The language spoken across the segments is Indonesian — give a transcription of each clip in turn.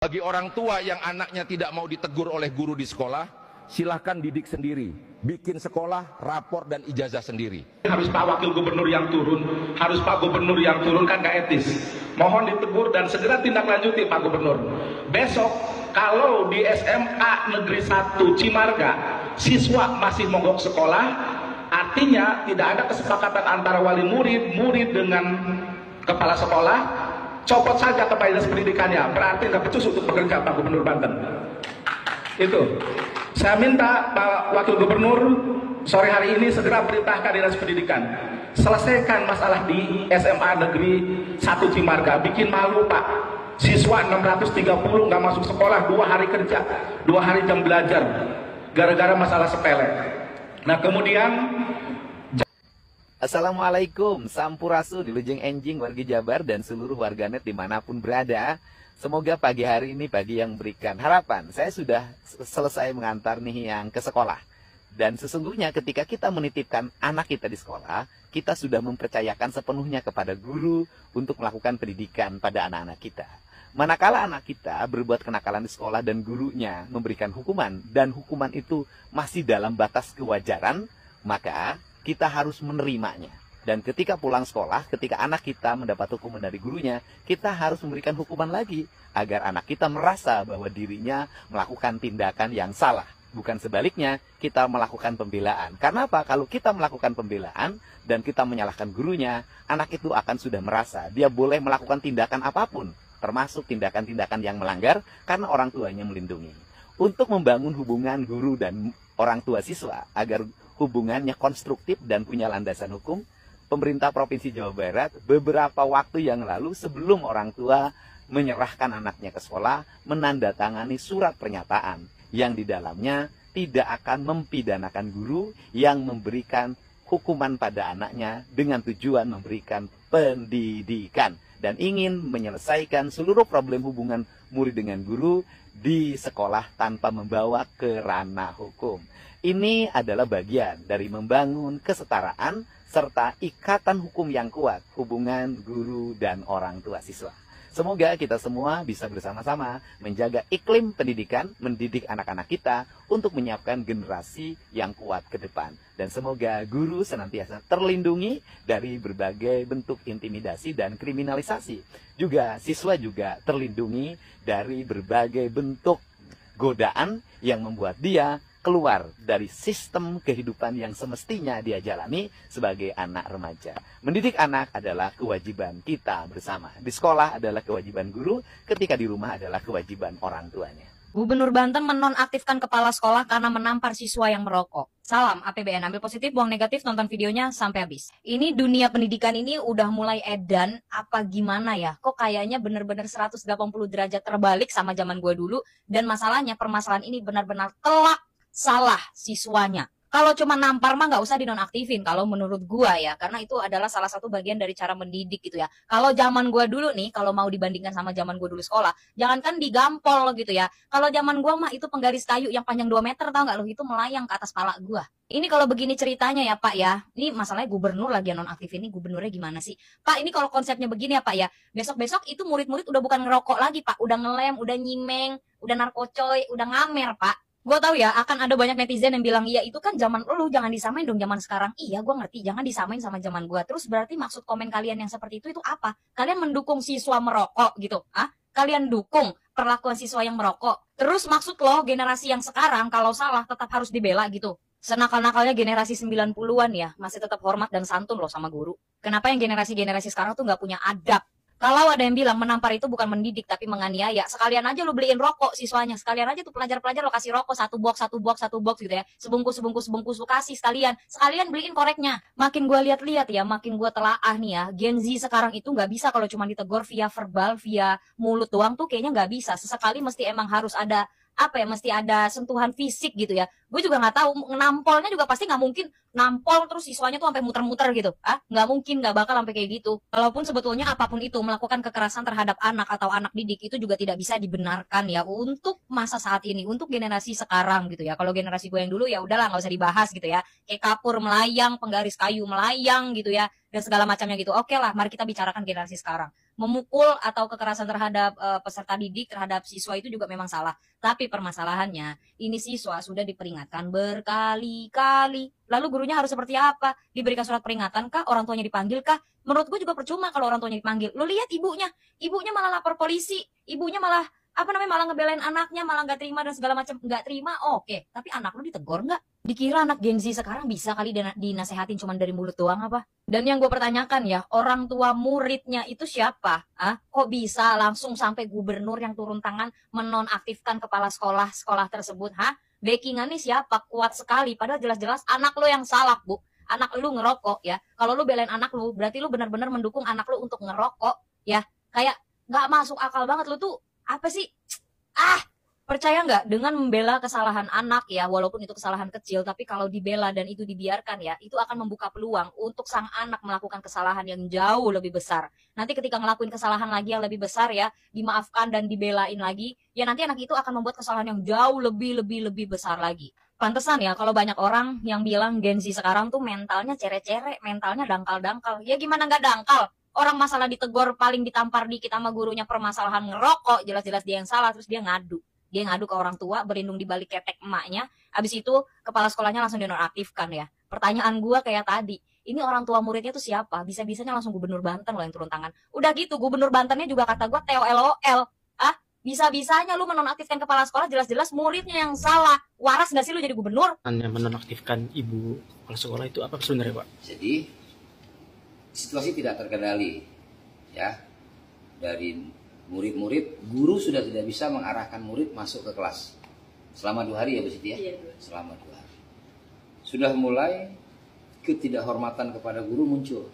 Bagi orang tua yang anaknya tidak mau ditegur oleh guru di sekolah, silahkan didik sendiri, bikin sekolah, rapor dan ijazah sendiri. Harus Pak Wakil Gubernur yang turun, harus Pak Gubernur yang turun, kan gak etis. Mohon ditegur dan segera tindak lanjuti Pak Gubernur. Besok kalau di SMA Negeri 1 Cimarga siswa masih mogok sekolah, artinya tidak ada kesepakatan antara wali murid, murid dengan kepala sekolah, copot saja kepala dinas pendidikannya, berarti nggak becus untuk bekerja Pak Gubernur Banten. Itu saya minta Pak Wakil Gubernur sore hari ini segera perintahkan dinas pendidikan selesaikan masalah di SMA Negeri 1 Cimarga. Bikin malu Pak, siswa 630 nggak masuk sekolah, 2 hari kerja, 2 hari jam belajar gara-gara masalah sepele. Nah kemudian Assalamualaikum, Sampurasun, Wilujeng Enjing, warga Jabar dan seluruh warganet dimanapun berada. Semoga pagi hari ini pagi yang memberikan harapan. Saya sudah selesai mengantar nih yang ke sekolah. Dan sesungguhnya ketika kita menitipkan anak kita di sekolah, kita sudah mempercayakan sepenuhnya kepada guru untuk melakukan pendidikan pada anak-anak kita. Manakala anak kita berbuat kenakalan di sekolah dan gurunya memberikan hukuman, dan hukuman itu masih dalam batas kewajaran, maka kita harus menerimanya. Dan ketika pulang sekolah, ketika anak kita mendapat hukuman dari gurunya, kita harus memberikan hukuman lagi agar anak kita merasa bahwa dirinya melakukan tindakan yang salah. Bukan sebaliknya, kita melakukan pembelaan. Karena apa? Kalau kita melakukan pembelaan dan kita menyalahkan gurunya, anak itu akan sudah merasa dia boleh melakukan tindakan apapun, termasuk tindakan-tindakan yang melanggar karena orang tuanya melindungi. Untuk membangun hubungan guru dan orang tua siswa agar hubungannya konstruktif dan punya landasan hukum, pemerintah Provinsi Jawa Barat beberapa waktu yang lalu sebelum orang tua menyerahkan anaknya ke sekolah, menandatangani surat pernyataan yang di dalamnya tidak akan mempidanakan guru yang memberikan hukuman pada anaknya dengan tujuan memberikan pendidikan dan ingin menyelesaikan seluruh problem hubungan murid dengan guru di sekolah tanpa membawa ke ranah hukum. Ini adalah bagian dari membangun kesetaraan serta ikatan hukum yang kuat hubungan guru dan orang tua siswa. Semoga kita semua bisa bersama-sama menjaga iklim pendidikan, mendidik anak-anak kita untuk menyiapkan generasi yang kuat ke depan. Dan semoga guru senantiasa terlindungi dari berbagai bentuk intimidasi dan kriminalisasi. Juga siswa juga terlindungi dari berbagai bentuk godaan yang membuat dia keluar dari sistem kehidupan yang semestinya dia jalani sebagai anak remaja. Mendidik anak adalah kewajiban kita bersama. Di sekolah adalah kewajiban guru, ketika di rumah adalah kewajiban orang tuanya. Gubernur Banten menonaktifkan kepala sekolah karena menampar siswa yang merokok. Salam APBN, ambil positif, buang negatif, nonton videonya sampai habis. Ini dunia pendidikan ini udah mulai edan, apa gimana ya? Kok kayaknya bener-bener 180 derajat terbalik sama zaman gue dulu. Dan masalahnya, permasalahan ini benar-benar telak salah siswanya. Kalau cuma nampar mah nggak usah dinonaktifin kalau menurut gua ya, karena itu adalah salah satu bagian dari cara mendidik gitu ya. Kalau zaman gua dulu nih, kalau mau dibandingkan sama zaman gua dulu sekolah, jangankan digampol gitu ya. Kalau zaman gua mah itu penggaris kayu yang panjang 2 meter, tau nggak lo, itu melayang ke atas pala gua. Ini kalau begini ceritanya ya Pak ya, ini masalahnya gubernur lagi yang nonaktif ini, gubernurnya gimana sih? Pak, ini kalau konsepnya begini ya Pak ya, besok-besok itu murid-murid udah bukan ngerokok lagi Pak, udah ngelem, udah nyimeng, udah narkocoy, udah ngamer Pak. Gue tahu ya, akan ada banyak netizen yang bilang, iya itu kan zaman lu, jangan disamain dong zaman sekarang. Iya, gue ngerti, jangan disamain sama zaman gue. Terus berarti maksud komen kalian yang seperti itu apa? Kalian mendukung siswa merokok gitu? Kalian dukung perlakuan siswa yang merokok? Terus maksud lo generasi yang sekarang kalau salah tetap harus dibela gitu? Senakal-nakalnya generasi 90-an ya, masih tetap hormat dan santun loh sama guru. Kenapa yang generasi-generasi sekarang tuh nggak punya adab? Kalau ada yang bilang menampar itu bukan mendidik tapi menganiaya, sekalian aja lu beliin rokok siswanya, sekalian aja tuh pelajar-pelajar lo kasih rokok satu box gitu ya, sebungkus lu kasih sekalian beliin koreknya. Makin gua lihat-lihat ya, makin gua telaah nih ya, Gen Z sekarang itu nggak bisa kalau cuma ditegur via verbal, via mulut doang tuh kayaknya nggak bisa. Sesekali mesti emang harus ada mesti ada sentuhan fisik gitu ya. Gue juga nggak tahu, nampolnya juga pasti nggak mungkin nampol terus siswanya tuh sampai muter-muter gitu. Nggak mungkin, nggak bakal sampai kayak gitu. Walaupun sebetulnya apapun itu melakukan kekerasan terhadap anak atau anak didik itu juga tidak bisa dibenarkan ya untuk masa saat ini, untuk generasi sekarang gitu ya. Kalau generasi gue yang dulu ya udahlah nggak usah dibahas gitu ya. Kayak kapur melayang, penggaris kayu melayang gitu ya, dan segala macamnya gitu. Oke lah, mari kita bicarakan generasi sekarang. memukul atau kekerasan terhadap peserta didik, terhadap siswa itu juga memang salah. Tapi permasalahannya, ini siswa sudah diperingatkan berkali-kali. Lalu gurunya harus seperti apa? Diberikan surat peringatan kah? Orang tuanya dipanggil kah? Menurut gue juga percuma kalau orang tuanya dipanggil. Lo lihat ibunya malah lapor polisi, ibunya malah malah ngebelain anaknya, malah nggak terima dan segala macam. Nggak terima, oke. Tapi anak lu ditegur nggak? Dikira anak Gen Z sekarang bisa kali dinasehatin cuma dari mulut doang apa? Dan yang gue pertanyakan ya, orang tua muridnya itu siapa? Kok bisa langsung sampai gubernur yang turun tangan menonaktifkan kepala sekolah tersebut? Backingannya siapa? Kuat sekali. Padahal jelas-jelas anak lu yang salah, Bu. Anak lu ngerokok ya. Kalau lu belain anak lu, berarti lu benar-benar mendukung anak lu untuk ngerokok ya. Kayak nggak masuk akal banget lu tuh. Apa sih? Percaya nggak dengan membela kesalahan anak ya, walaupun itu kesalahan kecil, tapi kalau dibela dan itu dibiarkan ya, itu akan membuka peluang untuk sang anak melakukan kesalahan yang jauh lebih besar. Nanti ketika ngelakuin kesalahan lagi yang lebih besar ya, dimaafkan dan dibelain lagi, ya nanti anak itu akan membuat kesalahan yang jauh lebih besar lagi. Pantesan ya kalau banyak orang yang bilang Gen Z sekarang tuh mentalnya cere-cere, mentalnya dangkal-dangkal. Ya gimana nggak dangkal? Orang masalah ditegur paling ditampar dikit sama gurunya permasalahan ngerokok, jelas-jelas dia yang salah, terus dia ngadu. Dia ngadu ke orang tua, berlindung di balik ketek emaknya. Habis itu kepala sekolahnya langsung dinonaktifkan ya. Pertanyaan gua kayak tadi, ini orang tua muridnya tuh siapa? Bisa-bisanya langsung gubernur Banten loh yang turun tangan. Udah gitu gubernur Bantennya juga kata gua TOLOL. Bisa-bisanya lu menonaktifkan kepala sekolah, jelas-jelas muridnya yang salah. Waras gak sih lu jadi gubernur? Hanya menonaktifkan ibu kepala sekolah itu apa sebenarnya, Pak? Jadi situasi tidak terkendali ya, dari murid-murid, guru sudah tidak bisa mengarahkan murid masuk ke kelas selama 2 hari ya Bu Siti ya? Iya, selama 2 hari. Sudah mulai ketidakhormatan kepada guru muncul.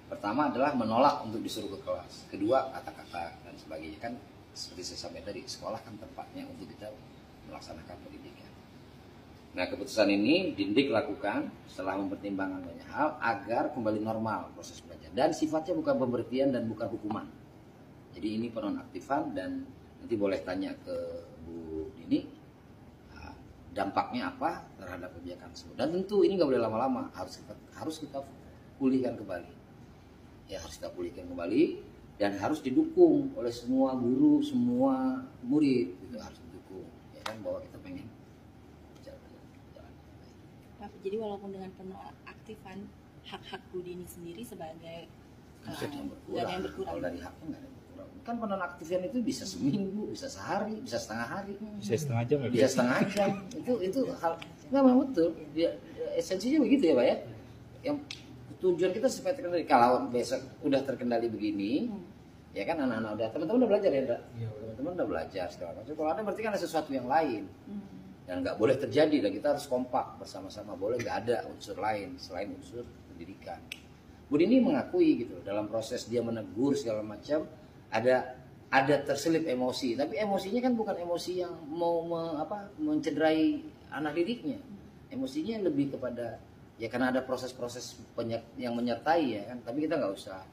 Pertama adalah menolak untuk disuruh ke kelas. Kedua kata-kata dan sebagainya. Kan seperti saya sampaikan tadi, sekolah kan tempatnya untuk kita melaksanakan pendidikan. Nah, keputusan ini Dindik lakukan setelah mempertimbangkan banyak hal agar kembali normal proses belajar. Dan sifatnya bukan pemberhentian dan bukan hukuman. Jadi ini penonaktifan, dan nanti boleh tanya ke Bu Dini dampaknya apa terhadap kebijakan tersebut. Dan tentu ini nggak boleh lama-lama, harus kita pulihkan kembali. Ya harus kita pulihkan kembali dan harus didukung oleh semua guru, semua murid itu harus didukung. Ya kan, bahwa kita pengen jadi walaupun dengan penonaktifan hak-hak Bu Dini sendiri sebagai yang berkurang. Kalau dari haknya nggak ada berkurang. Kan penonaktifan itu bisa seminggu, bisa sehari, bisa setengah hari, Bisa setengah jam ya? Bisa setengah jam. itu hal memang betul. Esensinya begitu ya Pak ya. Yang tujuan kita supaya terkendali. Kalau besok udah terkendali begini, ya kan anak-anak udah, teman-teman udah belajar ya, Indra? Iya. Teman-teman udah belajar segala macam. Kalau ada berarti kan ada sesuatu yang lain. Dan nggak boleh terjadi, dan kita harus kompak bersama-sama. Boleh nggak ada unsur lain selain unsur pendidikan. Bu Dini mengakui gitu, dalam proses dia menegur segala macam ada terselip emosi, tapi emosinya kan bukan emosi yang mau mencederai anak didiknya. Emosinya lebih kepada ya karena ada proses-proses yang menyertai ya kan. Tapi kita nggak usah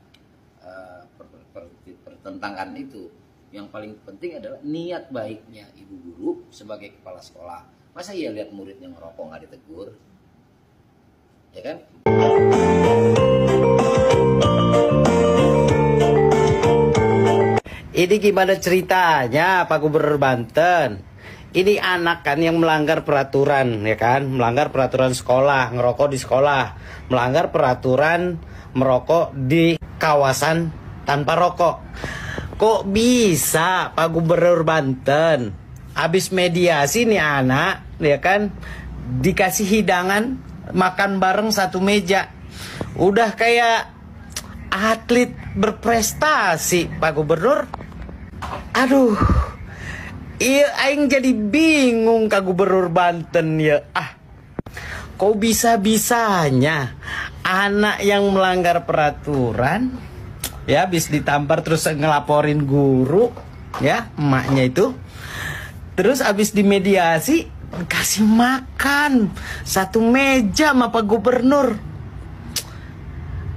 pertentangkan itu. Yang paling penting adalah niat baiknya ibu guru sebagai kepala sekolah. Masa iya lihat muridnya ngerokok nggak ditegur, ya kan? Ini gimana ceritanya Pak Gubernur Banten? Ini anak kan yang melanggar peraturan, ya kan? Melanggar peraturan sekolah, ngerokok di sekolah, melanggar peraturan merokok di kawasan tanpa rokok. Kok bisa Pak Gubernur Banten habis mediasi nih anak, ya kan, dikasih hidangan makan bareng satu meja, udah kayak atlet berprestasi Pak Gubernur. Aduh, iya aing jadi bingung Kak Gubernur Banten ya. Kok bisa-bisanya anak yang melanggar peraturan ya habis ditampar terus ngelaporin guru ya, emaknya itu, terus habis dimediasi kasih makan satu meja sama Pak Gubernur.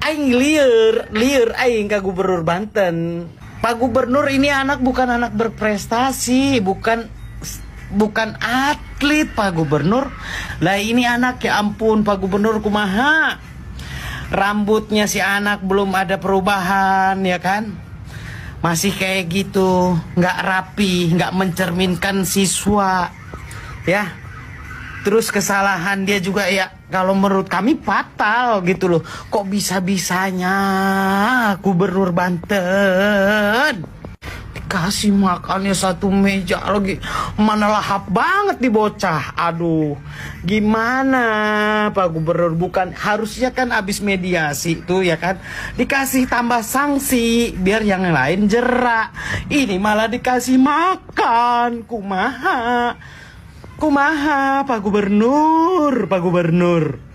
Aing liur aing Kak Gubernur Banten. Pak Gubernur ini anak bukan anak berprestasi, bukan atlet Pak Gubernur. Lah ini anak, ya ampun Pak Gubernur, kumaha rambutnya si anak belum ada perubahan, ya kan? masih kayak gitu, nggak rapi, nggak mencerminkan siswa, ya. Terus kesalahan dia juga ya, kalau menurut kami fatal gitu loh. Kok bisa-bisanya Gubernur Banten dikasih makannya satu meja lagi, mana lahap banget di bocah. Aduh, gimana Pak Gubernur? Bukan harusnya kan abis mediasi tuh ya kan, dikasih tambah sanksi biar yang lain jerak. Ini malah dikasih makan. Kumaha Pak Gubernur, Pak Gubernur.